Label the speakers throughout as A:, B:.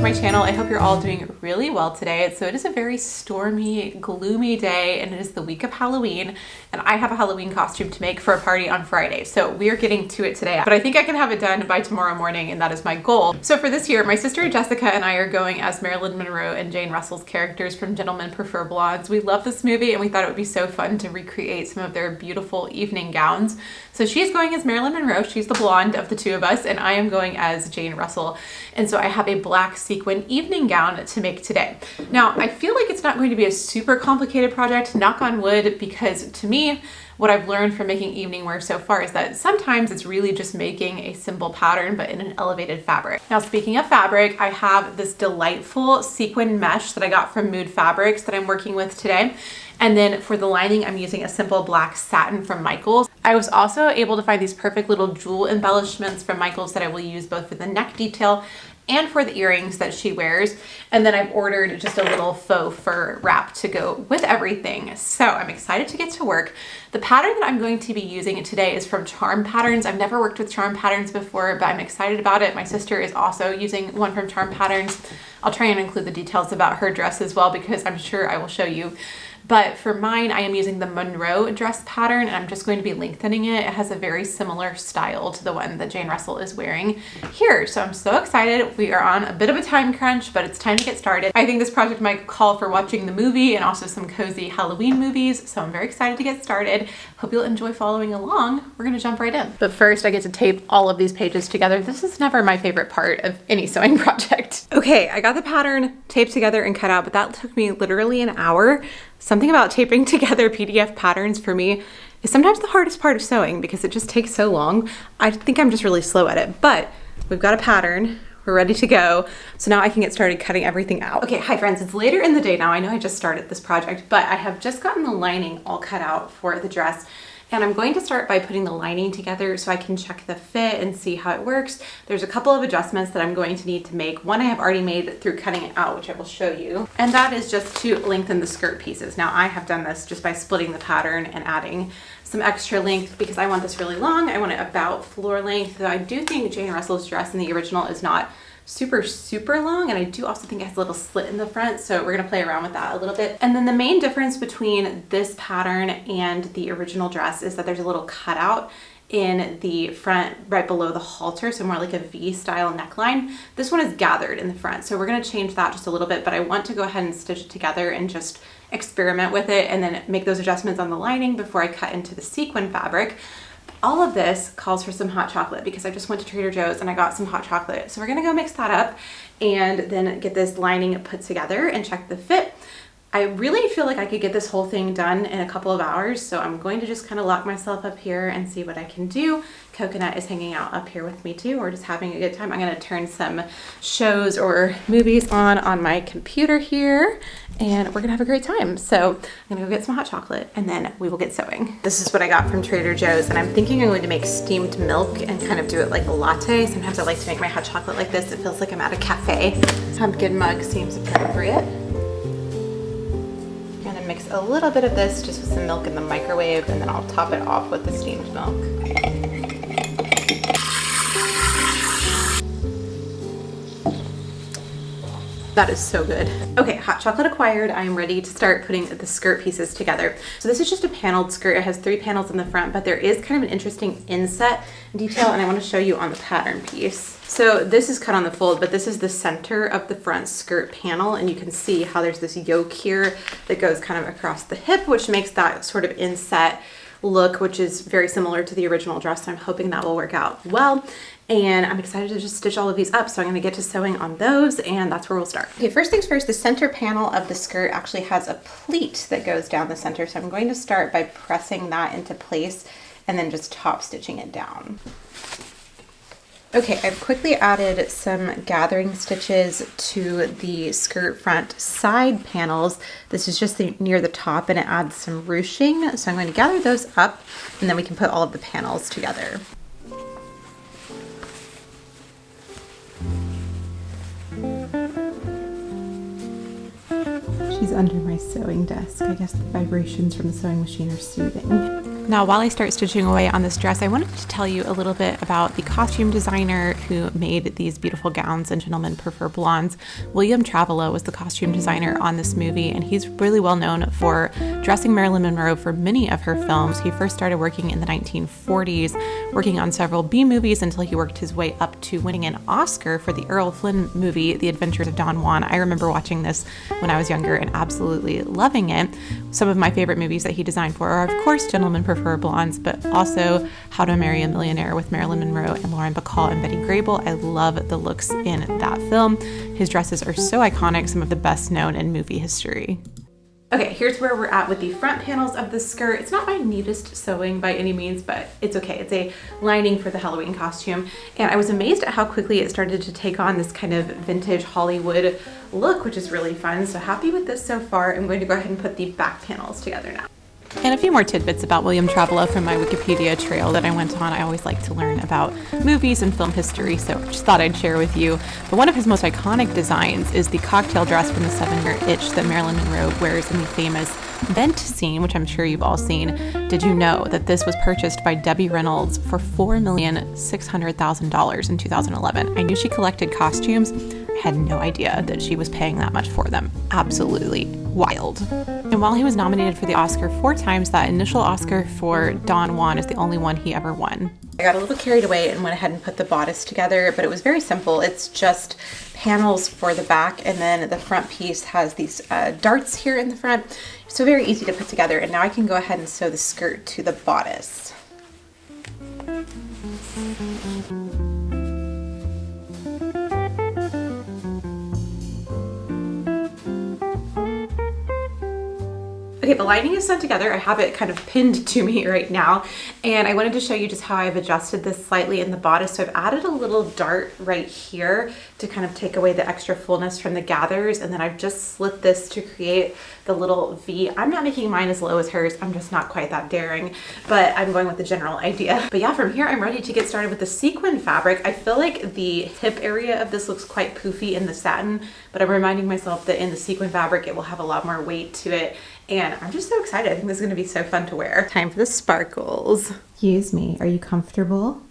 A: my channel. I hope you're all doing really well today. So it is a very stormy, gloomy day, and it is the week of Halloween, and I have a Halloween costume to make for a party on Friday. So we are getting to it today, but I think I can have it done by tomorrow morning, and that is my goal. So for this year, my sister Jessica and I are going as Marilyn Monroe and Jane Russell's characters from Gentlemen Prefer Blondes. We love this movie, and we thought it would be so fun to recreate some of their beautiful evening gowns. So she's going as Marilyn Monroe, she's the blonde of the two of us, and I am going as Jane Russell. And so I have a black sequin evening gown to make today. Now, I feel like it's not going to be a super complicated project, knock on wood, because to me, what I've learned from making evening wear so far is that sometimes it's really just making a simple pattern, but in an elevated fabric. Now, speaking of fabric, I have this delightful sequin mesh that I got from Mood Fabrics that I'm working with today. And then for the lining, I'm using a simple black satin from Michaels. I was also able to find these perfect little jewel embellishments from Michaels that I will use both for the neck detail and for the earrings that she wears. And then I've ordered just a little faux fur wrap to go with everything. So I'm excited to get to work. The pattern that I'm going to be using today is from Charm Patterns. I've never worked with Charm Patterns before, but I'm excited about it. My sister is also using one from Charm Patterns. I'll try and include the details about her dress as well, because I'm sure I will show you. But for mine, I am using the Monroe dress pattern, and I'm just going to be lengthening it. It has a very similar style to the one that Jane Russell is wearing here. So I'm so excited. We are on a bit of a time crunch, but it's time to get started. I think this project might call for watching the movie and also some cozy Halloween movies. So I'm very excited to get started. Hope you'll enjoy following along. We're gonna jump right in. But first, I get to tape all of these pages together. This is never my favorite part of any sewing project. Okay, I got the pattern taped together and cut out, but that took me literally an hour. Something about taping together PDF patterns for me is sometimes the hardest part of sewing because it just takes so long. I think I'm just really slow at it, but we've got a pattern. We're ready to go. So now I can get started cutting everything out. Okay, hi friends, it's later in the day now. I know I just started this project, but I have just gotten the lining all cut out for the dress. And I'm going to start by putting the lining together so I can check the fit and see how it works. There's a couple of adjustments that I'm going to need to make. One I have already made through cutting it out, which I will show you. And that is just to lengthen the skirt pieces. Now I have done this just by splitting the pattern and adding some extra length because I want this really long. I want it about floor length. Though I do think Jane Russell's dress in the original is not super long, and I do also think it has a little slit in the front, so we're gonna play around with that a little bit. And then the main difference between this pattern and the original dress is that there's a little cutout in the front right below the halter, so more like a V style neckline. This one is gathered in the front, so we're gonna change that just a little bit, but I want to go ahead and stitch it together and just experiment with it and then make those adjustments on the lining before I cut into the sequin fabric. All of this calls for some hot chocolate because I just went to Trader Joe's and I got some hot chocolate. So we're gonna go mix that up and then get this lining put together and check the fit. I really feel like I could get this whole thing done in a couple of hours, so I'm going to just kind of lock myself up here and see what I can do. Coconut is hanging out up here with me too. We're just having a good time. I'm gonna turn some shows or movies on my computer here, and we're gonna have a great time. So I'm gonna go get some hot chocolate and then we will get sewing. This is what I got from Trader Joe's, and I'm thinking I'm going to make steamed milk and kind of do it like a latte. Sometimes I like to make my hot chocolate like this. It feels like I'm at a cafe. Pumpkin mug seems appropriate. Mix a little bit of this just with some milk in the microwave, and then I'll top it off with the steamed milk. That is so good. Okay, hot chocolate acquired. I am ready to start putting the skirt pieces together. So this is just a paneled skirt. It has 3 panels in the front, but there is kind of an interesting inset detail, and I want to show you on the pattern piece. So this is cut on the fold, but this is the center of the front skirt panel, and you can see how there's this yoke here that goes kind of across the hip, which makes that sort of inset look, which is very similar to the original dress. So I'm hoping that will work out well. And I'm excited to just stitch all of these up. So I'm gonna get to sewing on those, and that's where we'll start. Okay, first things first, the center panel of the skirt actually has a pleat that goes down the center. So I'm going to start by pressing that into place and then just top stitching it down. Okay, I've quickly added some gathering stitches to the skirt front side panels. This is just near the top, and it adds some ruching. So I'm going to gather those up, and then we can put all of the panels together. She's under my sewing desk. I guess the vibrations from the sewing machine are soothing. Now, while I start stitching away on this dress, I wanted to tell you a little bit about the costume designer who made these beautiful gowns and Gentlemen Prefer Blondes. William Travilla was the costume designer on this movie, and he's really well known for dressing Marilyn Monroe for many of her films. He first started working in the 1940s, working on several B movies until he worked his way up to winning an Oscar for the Errol Flynn movie, The Adventures of Don Juan. I remember watching this when I was younger and absolutely loving it. Some of my favorite movies that he designed for are, of course, Gentlemen Prefer Blondes, but also How to Marry a Millionaire with Marilyn Monroe and Lauren Bacall and Betty Grable. I love the looks in that film. His dresses are so iconic, some of the best known in movie history. Okay, here's where we're at with the front panels of the skirt. It's not my neatest sewing by any means, but it's okay. It's a lining for the Halloween costume. And I was amazed at how quickly it started to take on this kind of vintage Hollywood look, which is really fun. So happy with this so far. I'm going to go ahead and put the back panels together now. And a few more tidbits about William Travilla from my Wikipedia trail that I went on. I always like to learn about movies and film history, so just thought I'd share with you. But one of his most iconic designs is the cocktail dress from the 7-Year Itch that Marilyn Monroe wears in the famous vent scene, which I'm sure you've all seen. Did you know that this was purchased by Debbie Reynolds for $4,600,000 in 2011? I knew she collected costumes. I had no idea that she was paying that much for them. Absolutely wild. And while he was nominated for the Oscar 4 times, that initial Oscar for Don Juan is the only one he ever won. I got a little carried away and went ahead and put the bodice together, but it was very simple. It's just panels for the back, and then the front piece has these darts here in the front. So very easy to put together. And now I can go ahead and sew the skirt to the bodice. Okay, the lining is sewn together. I have it kind of pinned to me right now, and I wanted to show you just how I've adjusted this slightly in the bodice. So I've added a little dart right here to kind of take away the extra fullness from the gathers, and then I've just slit this to create the little V. I'm not making mine as low as hers. I'm just not quite that daring, but I'm going with the general idea. But yeah, from here I'm ready to get started with the sequin fabric. I feel like the hip area of this looks quite poofy in the satin, but I'm reminding myself that in the sequin fabric it will have a lot more weight to it. And I'm just so excited. I think this is gonna be so fun to wear. Time for the sparkles. Excuse me, are you comfortable?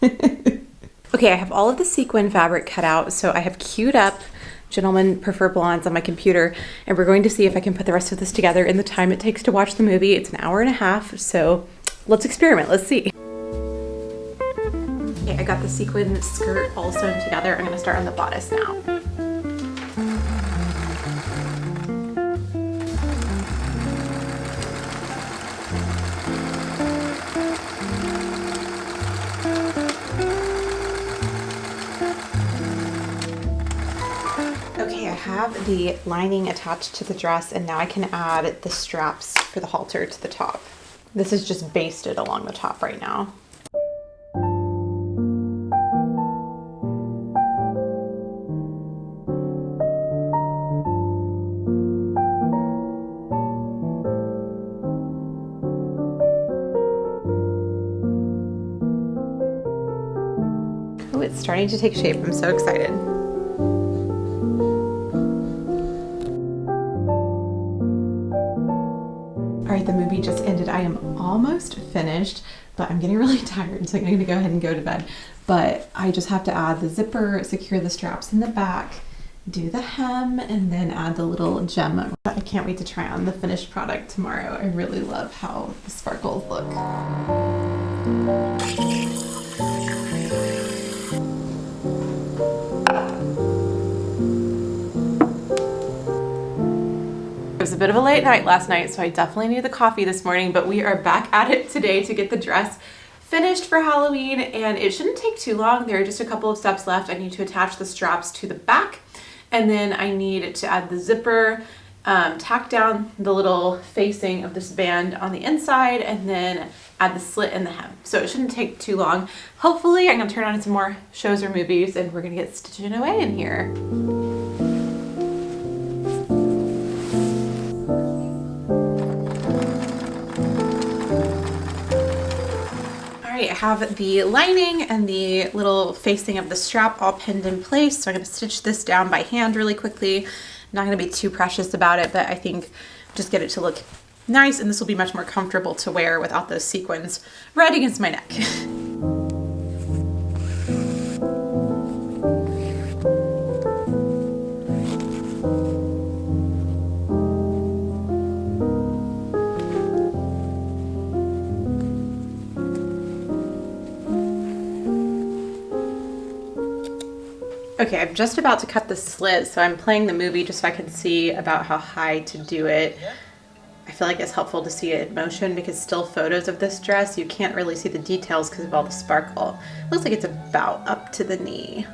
A: Okay, I have all of the sequin fabric cut out, so I have queued up Gentlemen Prefer Blondes on my computer, and we're going to see if I can put the rest of this together in the time it takes to watch the movie. It's an hour and a half, so let's experiment, let's see. Okay, I got the sequin skirt all sewn together. I'm gonna start on the bodice now. Have the lining attached to the dress, and now I can add the straps for the halter to the top. This is just basted along the top right now. Oh, it's starting to take shape. I'm so excited. All right, the movie just ended. I am almost finished, but I'm getting really tired, so I'm gonna go ahead and go to bed. But I just have to add the zipper, secure the straps in the back, do the hem, and then add the little gem. I can't wait to try on the finished product tomorrow. I really love how the sparkles look. It was a bit of a late night last night, so I definitely need the coffee this morning, but we are back at it today to get the dress finished for Halloween, and it shouldn't take too long. There are just a couple of steps left. I need to attach the straps to the back, and then I need to add the zipper, tack down the little facing of this band on the inside, and then add the slit in the hem. So it shouldn't take too long. Hopefully I'm gonna turn on some more shows or movies, and we're gonna get stitching away in here. I have the lining and the little facing of the strap all pinned in place, so I'm going to stitch this down by hand really quickly. Not going to be too precious about it, but I think just get it to look nice, and this will be much more comfortable to wear without those sequins right against my neck. Okay, I'm just about to cut the slit, so I'm playing the movie just so I can see about how high to do it. I feel like it's helpful to see it in motion because still photos of this dress, you can't really see the details because of all the sparkle. Looks like it's about up to the knee.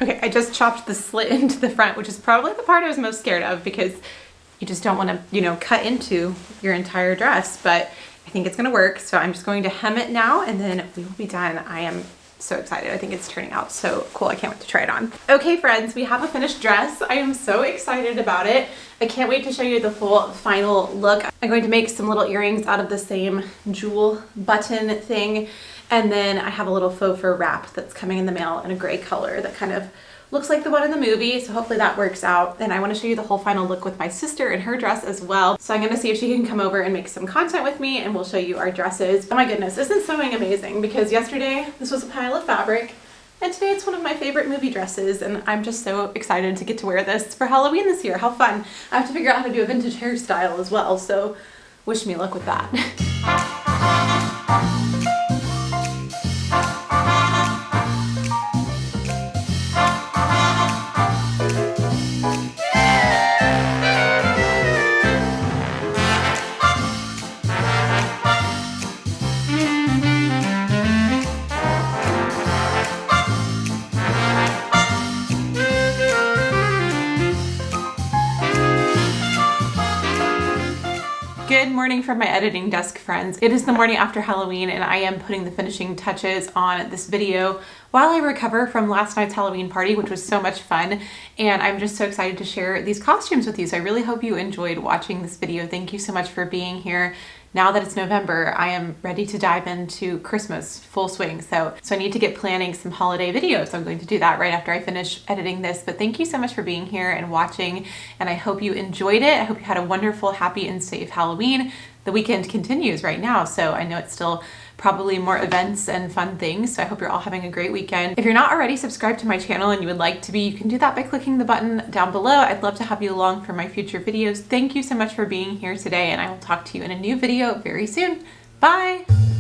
A: Okay, I just chopped the slit into the front, which is probably the part I was most scared of because you just don't want to, you know, cut into your entire dress, but I think it's gonna work. So I'm just going to hem it now and then we will be done. I am so excited. I think it's turning out so cool. I can't wait to try it on. Okay friends, we have a finished dress. I am so excited about it. I can't wait to show you the full final look. I'm going to make some little earrings out of the same jewel button thing. And then I have a little faux fur wrap that's coming in the mail in a gray color that kind of looks like the one in the movie, so hopefully that works out. And I want to show you the whole final look with my sister in her dress as well. So I'm going to see if she can come over and make some content with me and we'll show you our dresses. Oh my goodness, isn't sewing amazing? Because yesterday this was a pile of fabric and today it's one of my favorite movie dresses and I'm just so excited to get to wear this for Halloween this year. How fun. I have to figure out how to do a vintage hairstyle as well, so wish me luck with that. Good morning from my editing desk, friends. It is the morning after Halloween and I am putting the finishing touches on this video while I recover from last night's Halloween party, which was so much fun. And I'm just so excited to share these costumes with you. So I really hope you enjoyed watching this video. Thank you so much for being here. Now that it's November, I am ready to dive into Christmas full swing. So I need to get planning some holiday videos. I'm going to do that right after I finish editing this. But thank you so much for being here and watching. And I hope you enjoyed it. I hope you had a wonderful, happy, and safe Halloween. The weekend continues right now, so I know it's still probably more events and fun things. So I hope you're all having a great weekend. If you're not already subscribed to my channel and you would like to be, you can do that by clicking the button down below. I'd love to have you along for my future videos. Thank you so much for being here today, and I will talk to you in a new video very soon. Bye!